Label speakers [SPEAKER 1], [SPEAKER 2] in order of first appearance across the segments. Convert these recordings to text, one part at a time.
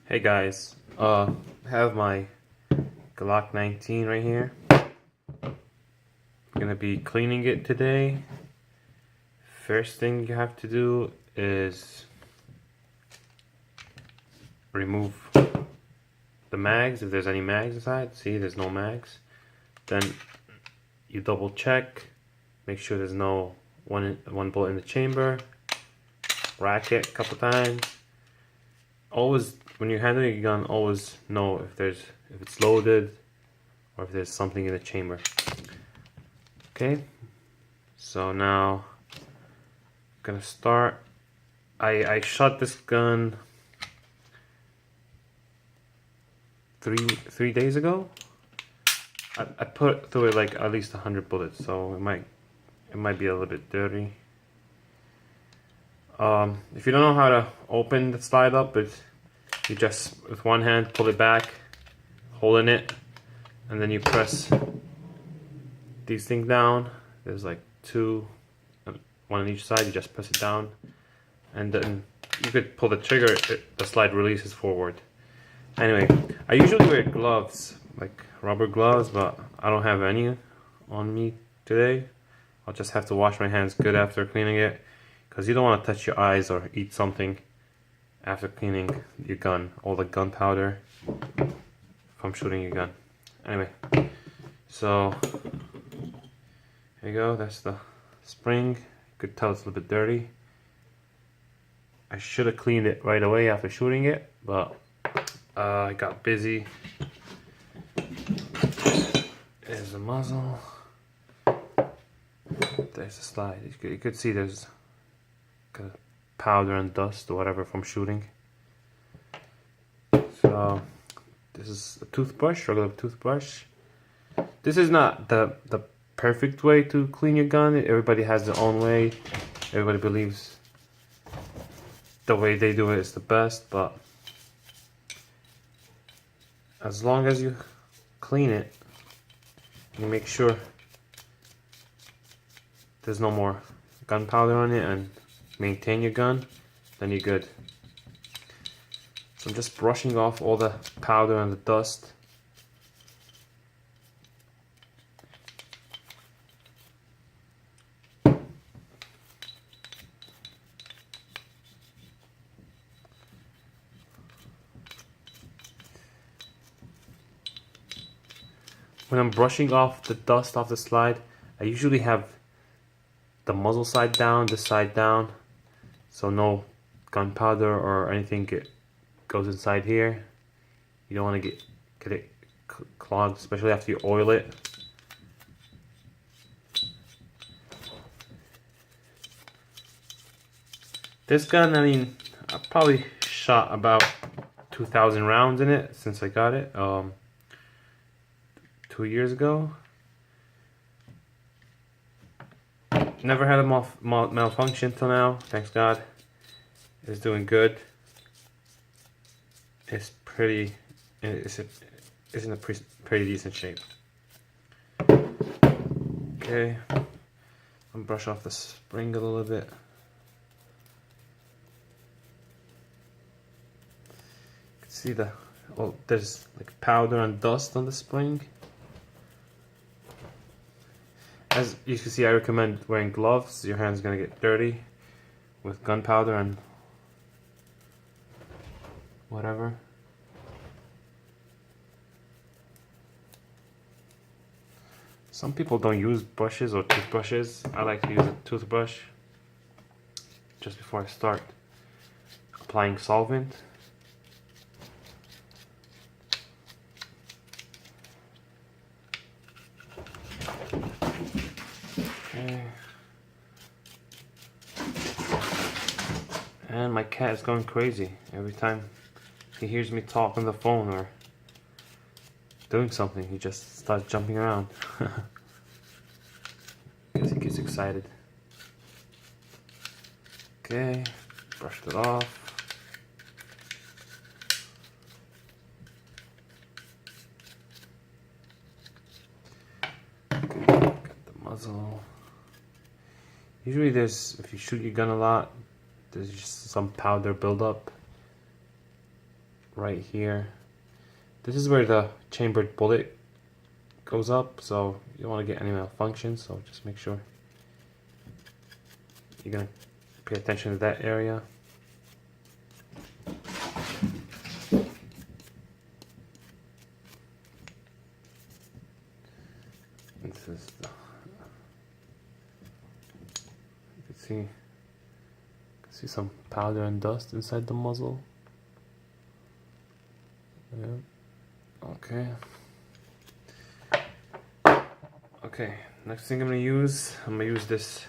[SPEAKER 1] Hey guys, I have my Glock 19 right here. I'm gonna be cleaning it today. First thing you have to do is remove the mags, if there's any mags inside. See, there's no mags. Then you double check, make sure there's no one bullet in the chamber. Rack it a couple times. Always, when you're handling your gun, always know if it's loaded or if there's something in the chamber. Okay, so now I'm gonna start. I shot this gun three days ago. I put through it like at least 100 bullets, so it might be a little bit dirty. If you don't know how to open the slide up, you just with one hand pull it back, holding it, and then you press these things down. There's like two, one on each side. You just press it down, and then you could pull the trigger. The slide releases forward. Anyway, I usually wear gloves, like rubber gloves, but I don't have any on me today. I'll just have to wash my hands good after cleaning it, because you don't want to touch your eyes or eat something after cleaning your gun, all the gunpowder from shooting your gun. Anyway, so here you go, that's the spring. You could tell it's a little bit dirty. I should have cleaned it right away after shooting it, but I got busy. There's the muzzle. There's the slide. You could see there's powder and dust or whatever from shooting. So this is a toothbrush, regular toothbrush. This is not the perfect way to clean your gun. Everybody has their own way. Everybody believes the way they do it is the best, but as long as you clean it, you make sure there's no more gunpowder on it and maintain your gun, then you're good. So I'm just brushing off all the powder and the dust. When I'm brushing off the dust off the slide, I usually have the muzzle side down, this side down, so no gunpowder or anything goes inside here. You don't want to get it clogged, especially after you oil it. This gun, I mean, I probably shot about 2,000 rounds in it since I got it 2 years ago. Never had a malfunction till now, thanks God. It's doing good. It's in a pretty decent shape. Okay, I'm brush off the spring a little bit. You can see there's like powder and dust on the spring. As you can see, I recommend wearing gloves. Your hand's gonna get dirty with gunpowder and whatever. Some people don't use brushes or toothbrushes. I like to use a toothbrush just before I start applying solvent. Okay. And my cat is going crazy every time he hears me talk on the phone or doing something. He just starts jumping around. Guess he gets excited. Okay, brushed it off. Okay, got the muzzle. Usually if you shoot your gun a lot, there's just some powder buildup right here. This is where the chambered bullet goes up, so you don't want to get any malfunction, so just make sure you're going to pay attention to that area. This is the, you can see some powder and dust inside the muzzle. Yeah. Okay. Okay, next thing I'm gonna use this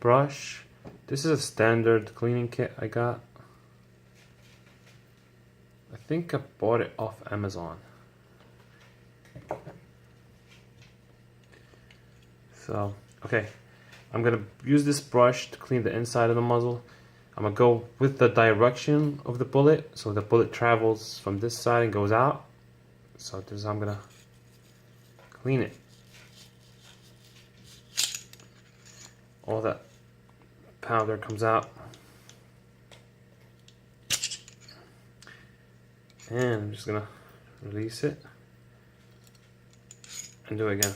[SPEAKER 1] brush. This is a standard cleaning kit I got. I think I bought it off Amazon. So, okay, I'm gonna use this brush to clean the inside of the muzzle. I'm gonna go with the direction of the bullet, so the bullet travels from this side and goes out. So this is how I'm gonna clean it. All that powder comes out. And I'm just gonna release it and do it again.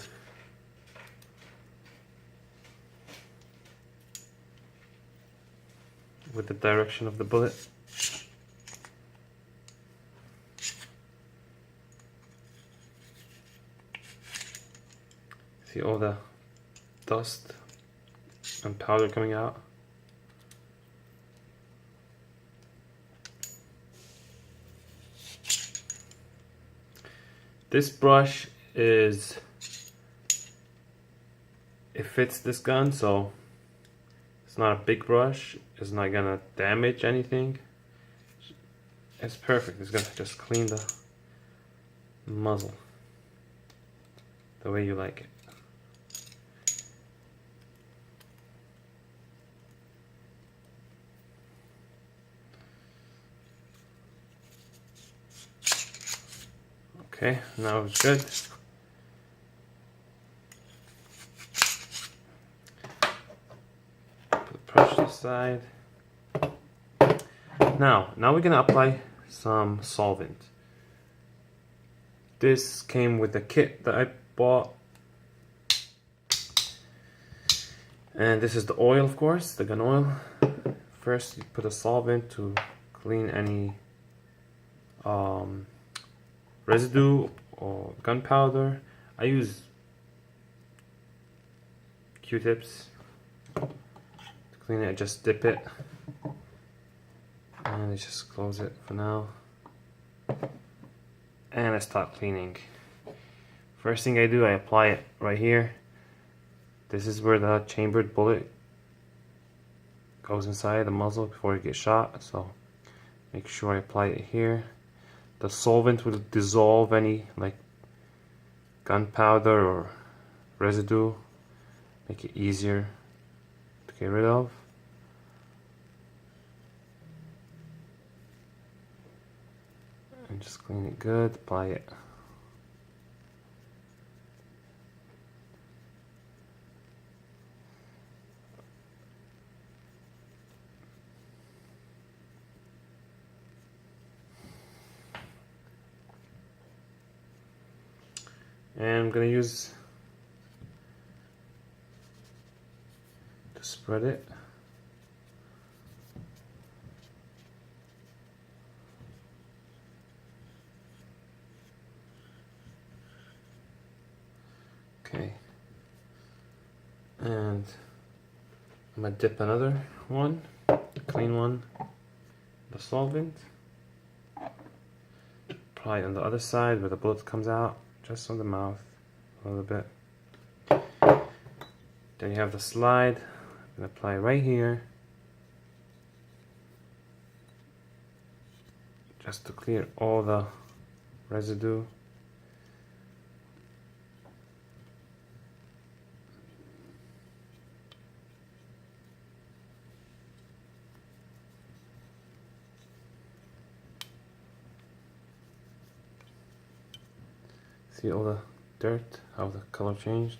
[SPEAKER 1] With the direction of the bullet. See all the dust and powder coming out. This brush it fits this gun, so it's not a big brush. It's not gonna damage anything. It's perfect. It's gonna just clean the muzzle the way you like it. Okay, now it's good. Put the brush aside. Now we're gonna apply some solvent. This came with the kit that I bought. And this is the oil, of course, the gun oil. First, you put a solvent to clean any residue or gunpowder. I use Q-tips to clean it. I just dip it and I just close it for now, and I start cleaning. First thing I do, I apply it right here. This is where the chambered bullet goes inside the muzzle before you get shot, so make sure I apply it here. The solvent will dissolve any like gunpowder or residue, make it easier to get rid of. And just clean it good, apply it. And I'm gonna use to spread it. Okay. And I'm gonna dip another one, clean one, the solvent. Apply it on the other side where the bullet comes out. Just on the mouth, a little bit. Then you have the slide. I'm gonna apply right here, just to clear all the residue. See all the dirt, how the color changed.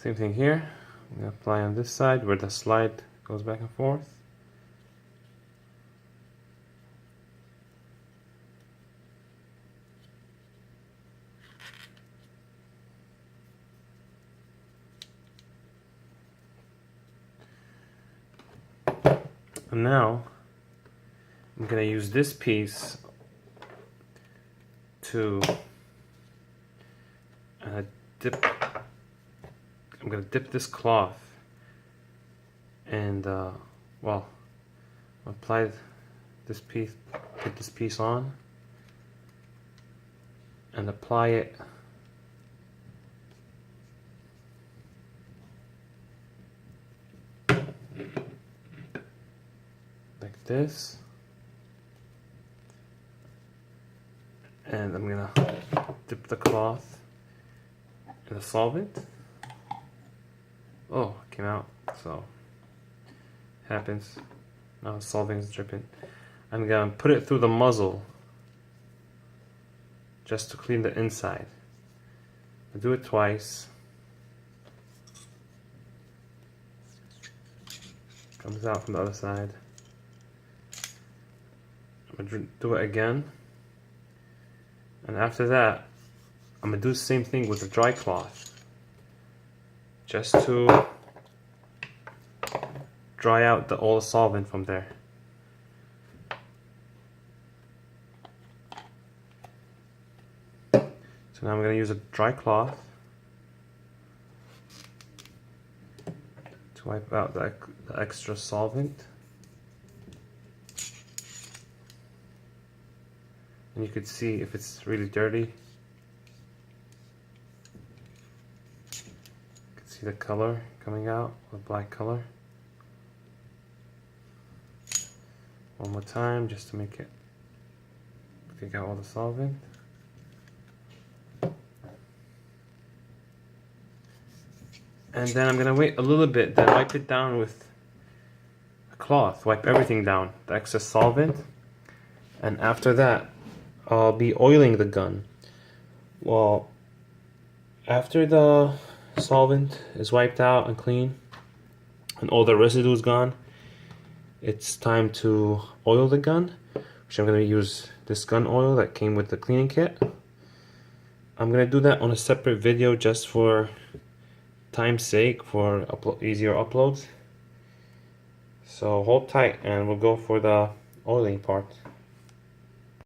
[SPEAKER 1] Same thing here. I'm going to apply on this side where the slide goes back and forth. And now I'm going to use this piece to dip. I'm going to dip this cloth and well, apply this piece, put this piece on and apply it like this, and I'm gonna dip the cloth in the solvent. Oh, it came out, so happens. Now the solvent is dripping. I'm gonna put it through the muzzle just to clean the inside. I'll do it twice. Comes out from the other side. I'm gonna do it again. And after that, I'm gonna do the same thing with the dry cloth. Just to dry out all the solvent from there. So now I'm going to use a dry cloth to wipe out the extra solvent. And you could see if it's really dirty. You can see the color coming out, the black color. One more time just to make it take out all the solvent. And then I'm gonna wait a little bit, then wipe it down with a cloth, wipe everything down, the excess solvent. And after that, I'll be oiling the gun. Well, after the solvent is wiped out and clean, and all the residue is gone, it's time to oil the gun, which I'm gonna use this gun oil that came with the cleaning kit. I'm gonna do that on a separate video just for time's sake, for easier uploads. So hold tight and we'll go for the oiling part.